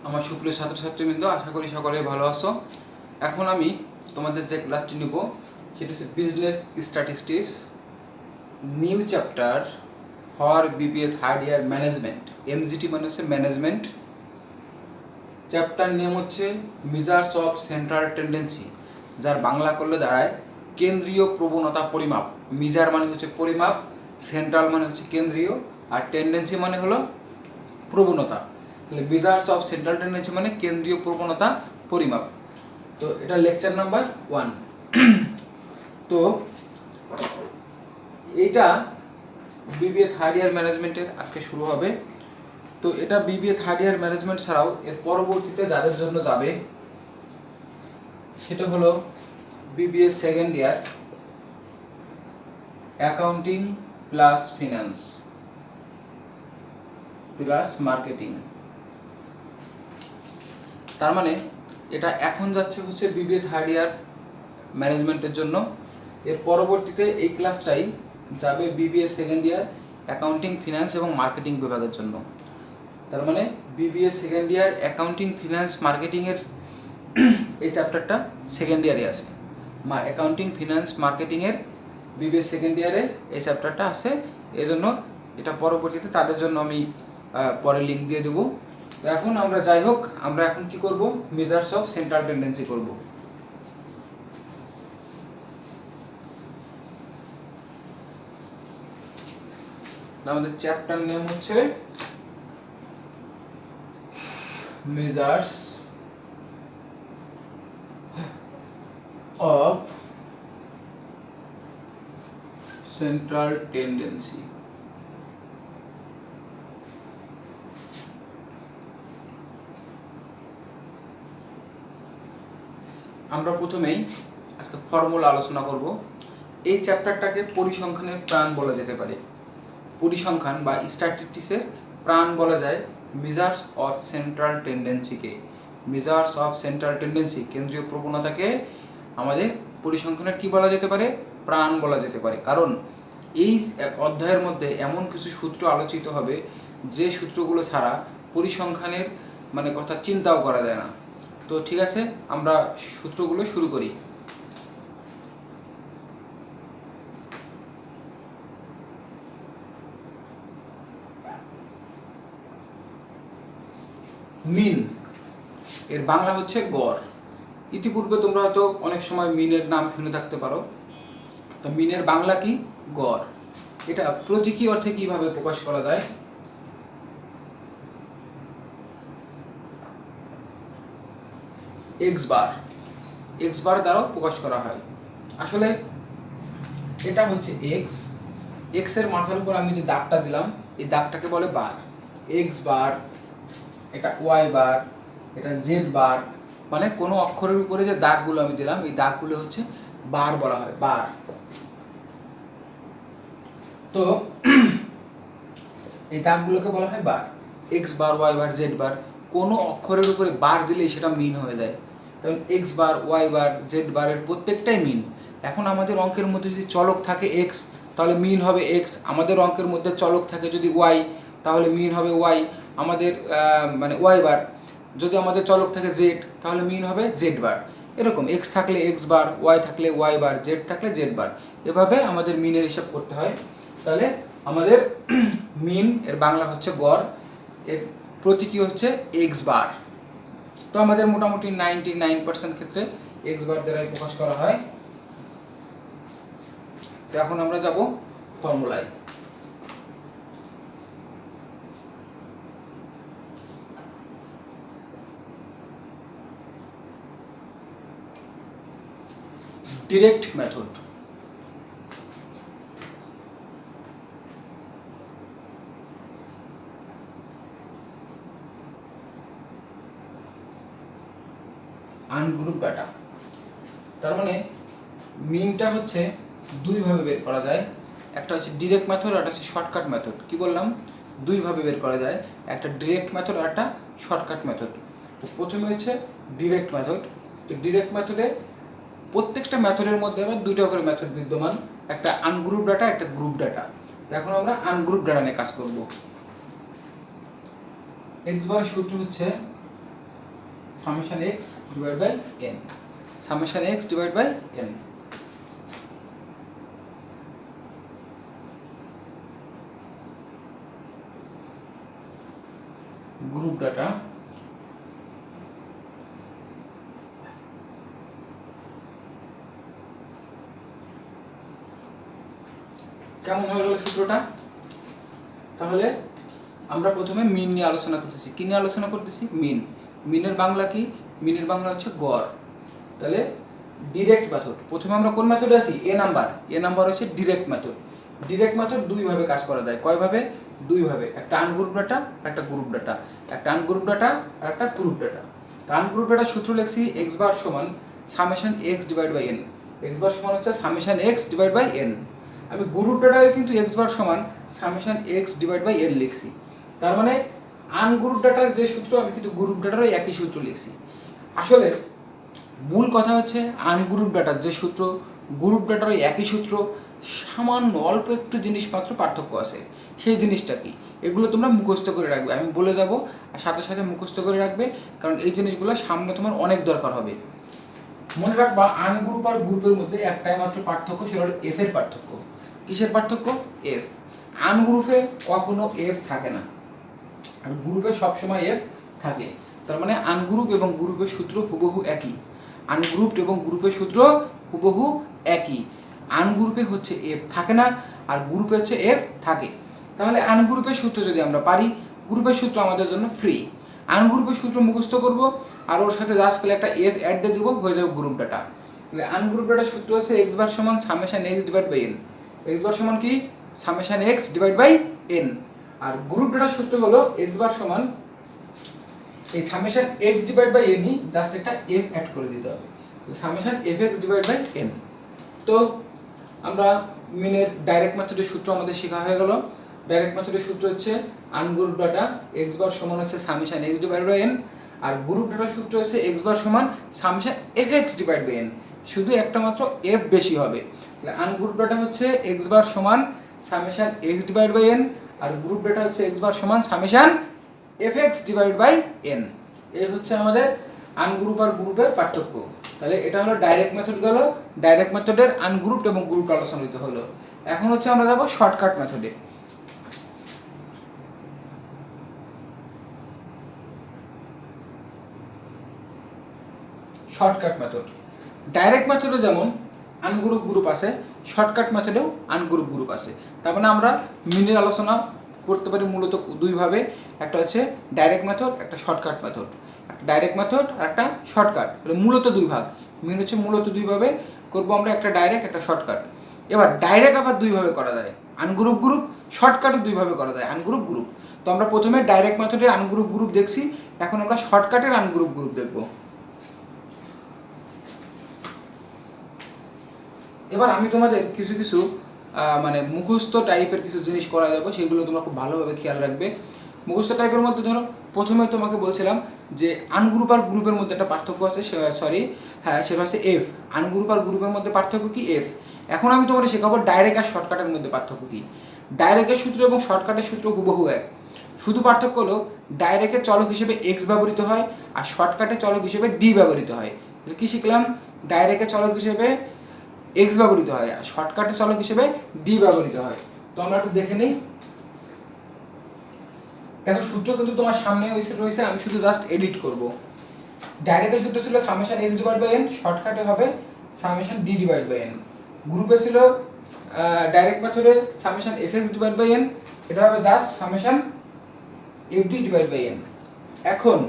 আমার সুপ্রিয় ছাত্রছাত্রীবৃন্দ, আশা করি সকলে ভালো আছো। এখন আমি তোমাদের যে ক্লাসটি নিব সেটি হচ্ছে business statistics, new chapter for BBA third year management. MGT মানে হচ্ছে ম্যানেজমেন্ট। চ্যাপ্টার নেম হচ্ছে মেজার্স অফ সেন্ট্রাল টেন্ডেন্সি, যার বাংলা করলে দাঁড়ায় কেন্দ্রীয় প্রবণতা পরিমাপ। মেজার মানে হচ্ছে পরিমাপ, সেন্ট্রাল মানে হচ্ছে কেন্দ্রীয়, আর টেন্ডেন্সি মানে হলো প্রবণতা। তাহলে মেজার্স অফ সেন্ট্রাল টেন্ডেন্সি মানে কেন্দ্রীয় প্রবণতা পরিমাপ। তো এটা লেকচার নাম্বার 1। তো এইটা বিবিএ থার্ড ইয়ার ম্যানেজমেন্টের আজকে শুরু হবে। তো এটা বিবিএ থার্ড ইয়ার ম্যানেজমেন্ট ছাড়াও এর পরবর্তীতে যাদের জন্য যাবে সেটা হলো BBA second year accounting plus finance plus marketing. তার মানে এটা এখন যাচ্ছে হচ্ছে বিবিএ থার্ড ইয়ার ম্যানেজমেন্টের জন্য। এর পরবর্তীতে এই ক্লাসটাই যাবে BBA second year accounting finance এবং মার্কেটিং বিভাগের জন্য। তার মানে BBA second year accounting finance মার্কেটিংয়ের এই চ্যাপ্টারটা সেকেন্ড ইয়ারে আছে। অ্যাকাউন্টিং ফিনান্স মার্কেটিংয়ের বিবিএ সেকেন্ড ইয়ারে এই চ্যাপ্টারটা আছে, এই জন্য এটা পরবর্তীতে তাদের জন্য আমি পরে লিঙ্ক দিয়ে দেবো। তো এখন আমরা যাই হোক, আমরা এখন কি করব, মেজার্স অফ সেন্ট্রাল টেন্ডেন্সি করব। আমাদের চ্যাপ্টার নেম হচ্ছে মেজার্স অফ সেন্ট্রাল টেন্ডেন্সি। আমরা প্রথমেই আজকে ফর্মুলা আলোচনা করব। এই চ্যাপ্টারটাকে পরিসংখ্যানের প্রাণ বলা যেতে পারে। পরিসংখ্যান বা স্ট্যাটিস্টিক্সের প্রাণ বলা যায় মেজার্স অফ সেন্ট্রাল টেন্ডেন্সিকে। মেজার্স অফ সেন্ট্রাল টেন্ডেন্সি, কেন্দ্রীয় প্রবণতাকে আমাদের পরিসংখ্যানের কি বলা যেতে পারে, প্রাণ বলা যেতে পারে। কারণ এই অধ্যায়ের মধ্যে এমন কিছু সূত্র আলোচিত হবে যে সূত্রগুলো ছাড়া পরিসংখ্যানের মানে কথা চিন্তাও করা যায় না। তো ঠিক আছে, আমরা সূত্রগুলো শুরু করি। মিন এর বাংলা হচ্ছে গড়। ইতিপূর্বে তোমরা হয়তো অনেক সময় মিনের নাম শুনে থাকতে পারো। তো মিনের বাংলা কি, গড়। এটা প্রতীকী অর্থে কিভাবে প্রকাশ করা যায়, এক্স বার, এক্স বার দ্বারাও প্রকাশ করা হয়। আসলে এটা হচ্ছে এক্স, এক্স এর মাথার উপর আমি যে দাগটা দিলাম এই দাগটাকে বলে বার। এক্স বার, এটা ওয়াই বার, এটা জেড বার, মানে কোনো অক্ষরের উপরে যে দাগগুলো আমি দিলাম এই দাগগুলো হচ্ছে বার বলা হয়, বার। তো এই দাগগুলোকে বলা হয় বার। X bar, y bar, Z bar, কোনো অক্ষরের উপরে বার দিলেই সেটা মিন হয়ে যায়। কারণ x bar, y bar, Z বারের প্রত্যেকটাই মিন। এখন আমাদের অঙ্কের মধ্যে যদি চলক থাকে এক্স তাহলে মিন হবে এক্স, আমাদের অঙ্কের মধ্যে চলক থাকে যদি ওয়াই তাহলে মিন হবে ওয়াই, আমাদের মানে ওয়াই বার। যদি আমাদের চলক থাকে জেড তাহলে মিন হবে জেড বার। এরকম এক্স থাকলে এক্স বার, ওয়াই থাকলে ওয়াই বার, জেড থাকলে জেড বার, এভাবে আমাদের মিনের হিসাব করতে হয়। তাহলে আমাদের মিন এর বাংলা হচ্ছে গড়, এর প্রতীকী হচ্ছে এক্স বার। তো আমাদের মোটামুটি 99% ক্ষেত্রে এক্স বার দ্বারাই প্রকাশ করা হয়। তো এখন আমরা যাব ফর্মুলায়। Direct method. Ungroup data. তার মানে মিনটা হচ্ছে দুইভাবে বের করা যায়, একটা হচ্ছে ডিরেক্ট মেথড আর একটা হচ্ছে শর্টকাট মেথড। কি বললাম, দুইভাবে বের করা যায়, একটা ডিরেক্ট মেথড আর একটা শর্টকাট মেথড। তো প্রথমে হচ্ছে ডিরেক্ট মেথড। তো ডিরেক্ট মেথডে প্রত্যেকটা মেথডের মধ্যে আবার দুইটা করে মেথড বিদ্যমান, একটা আনগ্রুপ ডাটা, একটা গ্রুপ ডাটা। তো এখন আমরা আনগ্রুপ ডাটা নিয়ে কাজ করব। এক্স বার সূত্র হচ্ছে summation x divide by n, summation x divide by n. Group data কেমন হয়ে গেল সূত্রটা? তাহলে আমরা প্রথমে মিন নিয়ে আলোচনা করতেছি। কি নিয়ে আলোচনা করতেছি? মিন। মিনের বাংলা কি? মিনের বাংলা হচ্ছে গড়। তাহলে ডিরেক্ট মেথড, প্রথমে আমরা কোন মেথডে আছি? এ নাম্বার হচ্ছে ডিরেক্ট মেথড। ডিরেক্ট মেথড দুইভাবে কাজ করা যায়। কয়ভাবে? দুইভাবে, একটা আনগ্রুপ ডাটা আর একটা গ্রুপ ডাটা, একটা আনগ্রুপ ডাটা আর একটা গ্রুপ ডাটা। আনগ্রুপ ডাটা সূত্র লিখছি এক্স বার সমান summation x divide by n, x bar সমান হচ্ছে summation x divide by n. আমি গ্রুপ ডাটায় কিন্তু এক্স বার সমান summation x divide by n লিখছি। তার মানে আনগ্রুপ ডাটার যে সূত্র আমি কিন্তু গ্রুপ ডাটারও একই সূত্র লিখছি। আসলে মূল কথা হচ্ছে আনগ্রুপ ডাটার যে সূত্র, গ্রুপ ডাটারও একই সূত্র, সামান্য অল্প একটু জিনিস মাত্র পার্থক্য আছে। সেই জিনিসটা কি? এগুলো তোমরা মুখস্থ করে রাখবে, আমি বলে যাব আর সাথে সাথে মুখস্থ করে রাখবে, কারণ এই জিনিসগুলো সামনে তোমার অনেক দরকার হবে। মনে রাখবা আনগ্রুপ আর গ্রুপের মধ্যে একটাই মাত্র পার্থক্য, সেটা হলো এফ এর পার্থক্য। কিসের পার্থক্য? এফ। আনগ্রুপে কখনো এফ থাকে না, আর গ্রুপে সবসময় এফ থাকে। তার মানে আনগ্রুপ এবং গ্রুপের সূত্র হুবহু একই। আনগ্রুপ এবং গ্রুপের সূত্র হুবহু একই। আনগ্রুপে হচ্ছে এফ থাকে না, আর গ্রুপে হচ্ছে এফ থাকে। তাহলে আনগ্রুপের সূত্র যদি আমরা পারি, গ্রুপের সূত্র আমাদের জন্য ফ্রি। আনগ্রুপের সূত্র মুখস্থ করব আর ওর সাথে জাস্ট করে একটা এফ অ্যাড দিয়ে দিব, হয়ে যাবে গ্রুপ ডাটা। তাহলে আনগ্রুপ ডাটার সূত্র হচ্ছে এক্স বার সমান summation x divide by n. X bar সমান কি? Summation x divide by n. আর গ্রুপ ডাটার সূত্র হলো এক্স বার সমান এই summation x divide by n, just একটা এফ অ্যাড করে দিতে হবে। তো summation f x divide by n. তো আমরা মিনের ডাইরেক্ট মেথডের সূত্র আমাদের শেখা হয়ে গেল। ডাইরেক্ট মেথডের সূত্র হচ্ছে আনগ্রুপ ডাটা এক্স বার সমান হচ্ছে summation x divide by n, আর গ্রুপ ডাটার সূত্র হচ্ছে এক্স বার সমান summation f x divide by n. শুধু একটা মাত্র এফ বেশি হবে। তাহলে আনগ্রুপ ডাটা হচ্ছে এক্স বার সমান summation x divide by n, আর গ্রুপ ডাটা হচ্ছে এক্স বার সমান summation f x divide by n. এই হচ্ছে আমাদের আনগ্রুপ আর গ্রুপের পার্থক্য। তাহলে এটা হলো ডাইরেক্ট মেথড গেল, ডাইরেক্ট মেথডের আনগ্রুপ এবং গ্রুপ আলোচনা হলো। এখন হচ্ছে আমরা যাব শর্টকাট মেথডে। শর্টকাট মেথড, ডাইরেক্ট মেথডে যেমন আনগ্রুপ গ্রুপ আছে, শর্টকাট মেথডেও আনগ্রুপ গ্রুপ আছে। তার মানে আমরা মিনের আলোচনা করতে পারি মূলত দুইভাবে, একটা হচ্ছে ডাইরেক্ট মেথড, একটা শর্টকাট মেথড। একটা ডাইরেক্ট মেথড আর একটা শর্টকাট, মূলত দুই ভাগ। মিন হচ্ছে মূলত দুইভাবে করবো আমরা, একটা ডাইরেক্ট একটা শর্টকাট। এবার ডাইরেক্ট আবার দুইভাবে করা যায়, আনগ্রুপ গ্রুপ, শর্টকাটও দুইভাবে করা যায়, আনগ্রুপ গ্রুপ। তো আমরা প্রথমে ডাইরেক্ট মেথডের আনগ্রুপ গ্রুপ দেখছি, এখন আমরা শর্টকাটের আনগ্রুপ গ্রুপ দেখব। এবার আমি তোমাদের কিছু কিছু মানে মুখস্থ টাইপের কিছু জিনিস করা যাবে, সেগুলো তোমরা খুব ভালোভাবে খেয়াল রাখবে। মুখস্থ টাইপের মধ্যে ধরো প্রথমে তোমাকে বলছিলাম যে আনগ্রুপ আর গ্রুপের মধ্যে একটা পার্থক্য আছে, সেটা হচ্ছে এফ। আনগ্রুপ আর গ্রুপের মধ্যে পার্থক্য কি? এফ। এখন আমি তোমাদের শেখাবো ডাইরেক্ট আর শর্টকাটের মধ্যে পার্থক্য কি। ডাইরেক্টের সূত্র এবং শর্টকাটের সূত্র হুবহু এক, শুধু পার্থক্য হলো ডাইরেক্টের চলক হিসেবে এক্স ব্যবহৃত হয় আর শর্টকাটের চলক হিসেবে ডি ব্যবহৃত হয়। কি শিখলাম? ডাইরেক্টের চলক হিসেবে এক্স ব্যবহৃত হয় আর শর্টকাটের চলক হিসেবে ডি ব্যবহৃত হয়। তো আমরা একটু দেখে নিই। দেখো সূত্র কিন্তু তোমার সামনে রয়েছে, আমি শুধু জাস্ট এডিট করব। ডাইরেক্টের সূত্র ছিল summation x divide by n, শর্টকাটে হবে summation d divide by n. গ্রুপে ছিল ডাইরেক্ট মেথডে summation f x divide by n, এটা হবে just summation f d divide by n. এখন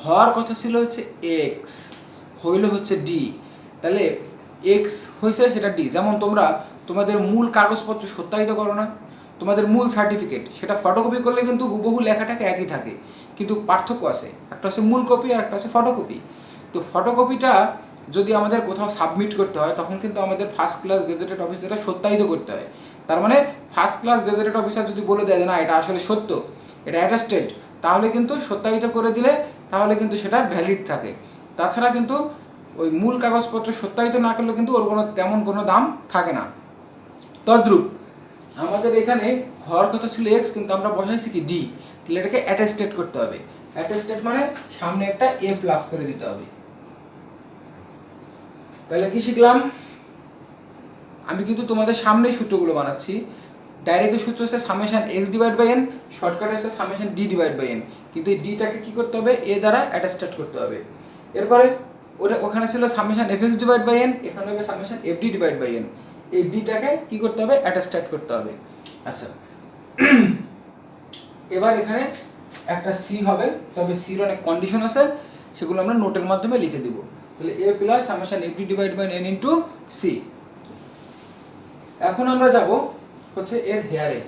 হওয়ার কথা ছিল হচ্ছে এক্স, হইল হচ্ছে ডি। তাহলে এক্স হয়েছে সেটা ডি। যেমন তোমরা তোমাদের মূল কাগজপত্র সত্যায়িত করো না, তোমাদের মূল সার্টিফিকেট, সেটা ফটোকপি করলে কিন্তু হুবহু লেখাটাকে একই থাকে, কিন্তু পার্থক্য আছে, একটা হচ্ছে মূল কপি আর একটা হচ্ছে ফটোকপি। তো ফটোকপিটা যদি আমাদের কোথাও সাবমিট করতে হয়, তখন কিন্তু আমাদের ফার্স্ট ক্লাস গেজেটেড অফিসারটা সত্যায়িত করতে হয়। তার মানে ফার্স্ট ক্লাস গেজেটেড অফিসার যদি বলে দেয় যে না এটা আসলে সত্য, এটা অ্যাটাস্টেড, তাহলে কিন্তু সত্যায়িত করে দিলে তাহলে কিন্তু সেটার ভ্যালিড থাকে। তাছাড়া কিন্তু ওই মূল কাগজপত্র সত্যায়িত না করলে কিন্তু ওর তেমন কোনো দাম থাকে না। তদ্রূপ আমাদের এখানে হওয়ার কথা ছিল এক্স, কিন্তু আমরা বসাইছি কি ডি, তাহলে এটাকে অ্যাটেস্টেড করতে হবে। অ্যাটেস্টেড মানে সামনে একটা এ প্লাস করে দিতে হবে। তাহলে কি শিখলাম? আমি কিন্তু তোমাদের সামনেই সূত্রগুলো বানাচ্ছি। ডাইরেক্টের সূত্র হচ্ছে summation x divide by n, shortcut হচ্ছে summation d divide by n. কিন্তু এই ডিটাকে কি করতে হবে? এ দ্বারা অ্যাটেস্টেড করতে হবে। এরপরে ওখানে ছিল summation f x divide by n, এখানে হবে summation f d divide by n. এই ডিটাকে কি করতে হবে? অ্যাটেস্টেড করতে হবে। আচ্ছা, এবার এখানে একটা সি হবে, তবে সির অনেক কন্ডিশন আছে, সেগুলো আমরা নোটের মাধ্যমে লিখে দিব। তাহলে A plus summation f d divide by n into c. এখন আমরা যাব হচ্ছে এর হেয়ারে।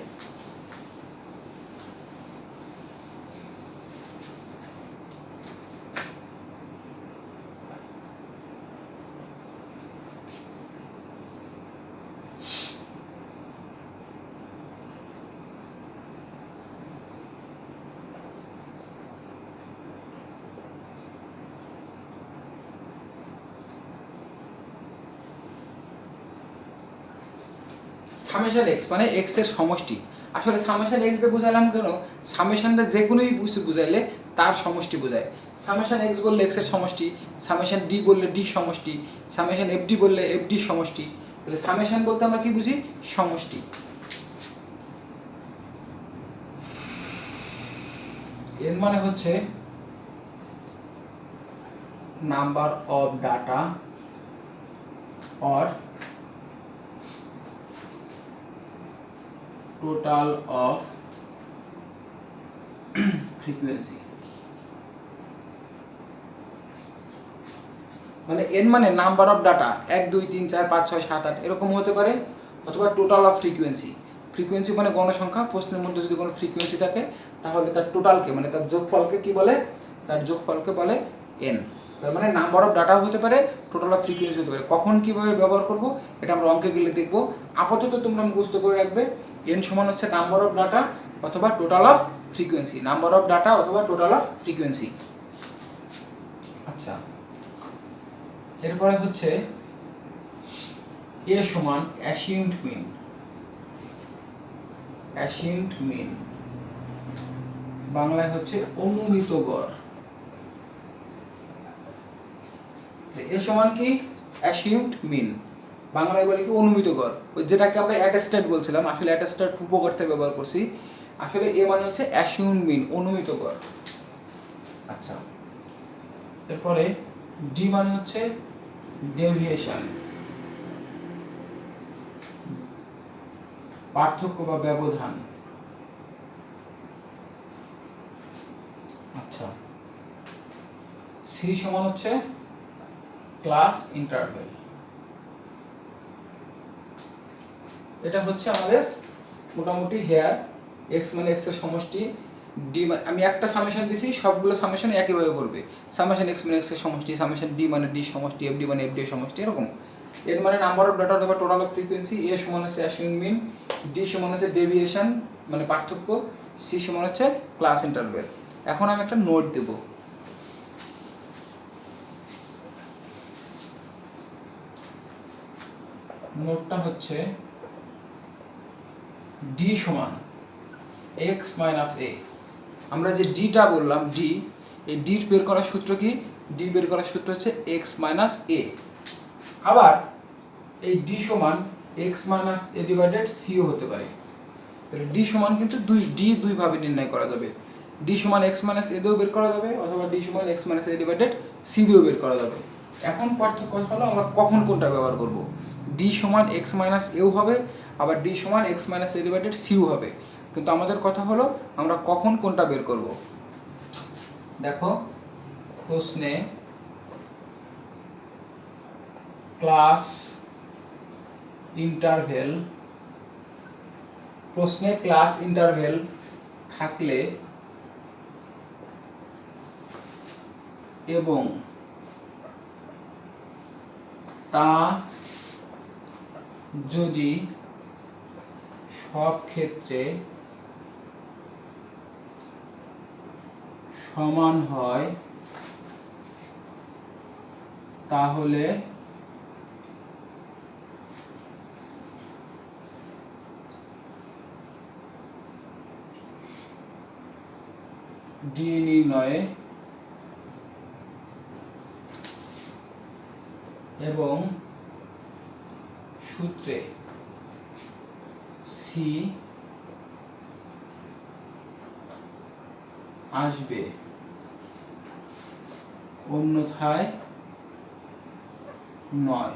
সামেশন এক্স মানে এক্স এর সমষ্টি। আসলে সামেশন এক্স দিয়ে বুঝালাম কেন? সামেশনটা যে কোনোই বুঝাইলে তার সমষ্টি বোঝায়। সামেশন এক্স বললে এক্স এর সমষ্টি, সামেশন ডি বললে ডি সমষ্টি, সামেশন এফ ডি বললে এফ ডি সমষ্টি। তাহলে সামেশন বলতে আমরা কি বুঝি? সমষ্টি। এর মানে হচ্ছে number of data or total of frequency। মানে n মানে নাম্বার অফ ডাটা, 1 2 3 4 5 6 7 8 এরকম হতে পারে, অথবা টোটাল অফ ফ্রিকোয়েন্সি। ফ্রিকোয়েন্সি মানে গণসংখ্যা, প্রশ্নের মধ্যে যদি কোনো ফ্রিকোয়েন্সি থাকে তাহলে তার টোটালকে মানে তার যোগফলকে কি বলে? তার যোগফলকে বলে n। তার মানে নাম্বার অফ ডাটা হতে পারে, টোটাল অফ ফ্রিকোয়েন্সি হতে পারে। কখন কিভাবে ব্যবহার করব এটা আমরা অঙ্কে গেলে দেখব। আপাতত তোমরা মুখস্থ করে রাখবে n সমান হচ্ছে নাম্বার অফ ডাটা অথবা total of frequency. Number of data অথবা টোটাল অফ ফ্রিকোয়েন্সি। আচ্ছা, এরপরে হচ্ছে এ সমান অ্যাসিউমড মিন। অ্যাসিউমড মিন বাংলায় হচ্ছে অনুমিত গড়। এ সমান কি? অ্যাসিউমড মিন, বাংলায় বলে কি? অনুমিত গড়। ওই যেটাকে আমরা অ্যাটেস্টেড বলছিলাম, আসলে অ্যাটেস্টেড উপগড়তে ব্যবহার করছি। আসলে এ মানে হচ্ছে অ্যাসিউমড মিন, অনুমিত গড়। আচ্ছা, এরপরে ডি মানে হচ্ছে ডেভিয়েশন, পার্থক্য বা ব্যবধান। আচ্ছা, সি সমান হচ্ছে ক্লাস ইন্টারভেল। এটা হচ্ছে আমাদের মোটামুটি হেয়ার। এক্স মানে এক্স এর সমষ্টি, ডি আমি একটা সামেশন দিছি, সবগুলো সামেশন একইভাবে করবে। সামেশন এক্স মানে এক্স এর সমষ্টি, সামেশন ডি মানে ডি সমষ্টি, এফ ডি মানে এফ ডি সমষ্টি, এরকম। এর মানে নাম্বার অফ ডাটা অথবা টোটাল অফ ফ্রিকোয়েন্সি। এ সমান হচ্ছে অ্যাসিউমড মিন, ডি সমান হচ্ছে ডেভিয়েশন মানে পার্থক্য, সি সমান হচ্ছে ক্লাস ইন্টারভেল। এখন আমি একটা নোট দেব। নোটটা হচ্ছে ডি সমান এক্স মাইনাস এ। আমরা যে ডিটা বললাম ডি, এই ডি বের করার সূত্র কি? ডি বের করার সূত্র হচ্ছে এক্স মাইনাস এ। আবার এই ডি সমান এক্স মাইনাস এ ডিভাইডেড সিও হতে পারে। তাহলে ডি সমান কিন্তু দুই ভাবে নির্ণয় করা যাবে। ডি সমান এক্স মাইনাস এ দিয়েও বের করা যাবে, অথবা ডি সমান এক্স মাইনাস এ ডিভাইডেড সি দিয়েও বের করা যাবে। এখন পার্থক্য হলো আমরা কখন কোনটা ব্যবহার করব। ডি সমান এক্স মাইনাস এও হবে, আবার ডি সমান এক্স মাইনাস এ ডিভাইডেড সিও হবে। কিন্তু আমাদের কথা হলো আমরা কখন কোনটা বের করব। দেখো প্রশ্নে ক্লাস ইন্টারভেল, প্রশ্নে ক্লাস ইন্টারভেল থাকলে এবং তা যদি সব ক্ষেত্রে সমান হয় তাহলে ডি নির্ণয়ে এবং সূত্রে সি আসবে, অন্যথায় নয়।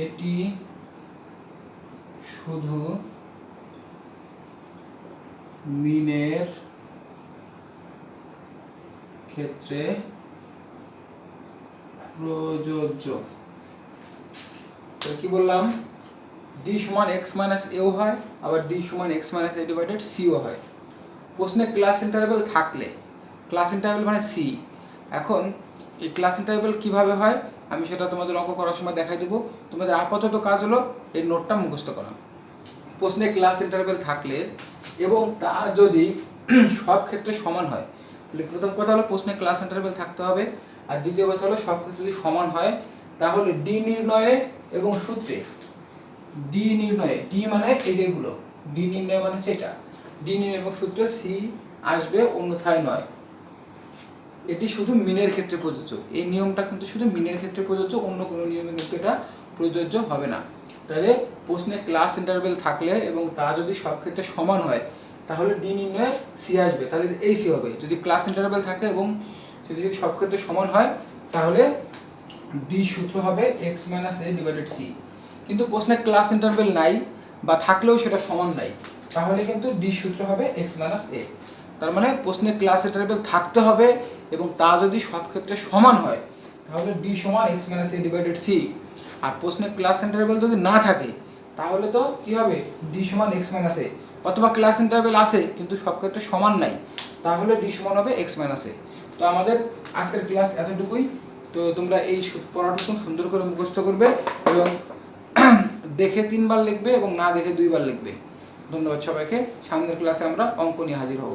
এটি শুধু মিনের ক্ষেত্রে প্রযোজ্য। কি বললাম, ডি সমান এক্স মাইনাস এও হয়, আবার ডি সমান এক্স মাইনাস এ ডিভাইডেড সিও হয়। প্রশ্নে ক্লাস ইন্টারভ্যাল থাকলে, ক্লাস ইন্টারভ্যাল মানে সি। এখন এই ক্লাস ইন্টারভ্যাল কিভাবে হয় আমি সেটা তোমাদের অঙ্ক করার সময় দেখাই দেবো। তোমাদের আপাতত কাজ হলো এই নোটটা মুখস্থ করা। প্রশ্নে ক্লাস ইন্টারভ্যাল থাকলে এবং তা যদি সব ক্ষেত্রে সমান হয়, তাহলে প্রথম কথা হলো প্রশ্নে ক্লাস ইন্টারভ্যাল থাকতে হবে, আর দ্বিতীয় কথা হলো সব ক্ষেত্রে যদি সমান হয় তাহলে ডি নির্ণয়ে এবং সূত্রে, ডি নির্ণয়ে, ডি মানে এই যেগুলো, ডি নির্ণয় মানে সেটা, ডি নির্ণয় এবং সূত্রে সি আসবে, অন্যথায় নয়। এটি শুধু মিনের ক্ষেত্রে প্রযোজ্য। এই নিয়মটা কিন্তু শুধু মিনের ক্ষেত্রে প্রযোজ্য, অন্য কোনো নিয়মে কিন্তু এটা প্রযোজ্য হবে না। তাহলে প্রশ্নে ক্লাস ইন্টারভ্যাল থাকলে এবং তা যদি সব ক্ষেত্রে সমান হয় তাহলে ডি নির্ণয়ে সি আসবে, তাহলে এই সি হবে। যদি ক্লাস ইন্টারভ্যাল থাকে এবং সেটি যদি সব ক্ষেত্রে সমান হয় তাহলে ডি সূত্র হবে এক্স মাইনাস এ ডিভাইডেড সি। কিন্তু প্রশ্নে ক্লাস ইন্টারভ্যাল নাই বা থাকলেও সেটা সমান নাই, তাহলে কিন্তু ডি সূত্র হবে এক্স মাইনাস এ। তার মানে প্রশ্নে ক্লাস ইন্টারভ্যাল থাকতে হবে এবং তা যদি সব ক্ষেত্রে সমান হয় তাহলে ডি সমান এক্স মাইনাস এ ডিভাইডেড সি। আর প্রশ্নে ক্লাস ইন্টারভ্যাল যদি না থাকে তাহলে তো কি হবে, ডি সমান এক্স মাইনাস এ, অথবা ক্লাস ইন্টারভ্যাল আছে কিন্তু সব ক্ষেত্রে সমান নাই, তাহলে ডি সমান হবে এক্স মাইনাস এ। তো আমাদের আজকের ক্লাস এতটুকুই। তো তোমরা এই পড়াটুকু সুন্দর করে মুখস্থ করবে এবং দেখে 3 বার লিখবে এবং না দেখে 2 বার লিখবে। ধন্যবাদ সবাইকে। সামনের ক্লাসে আমরা অঙ্ক নিয়ে হাজির হব।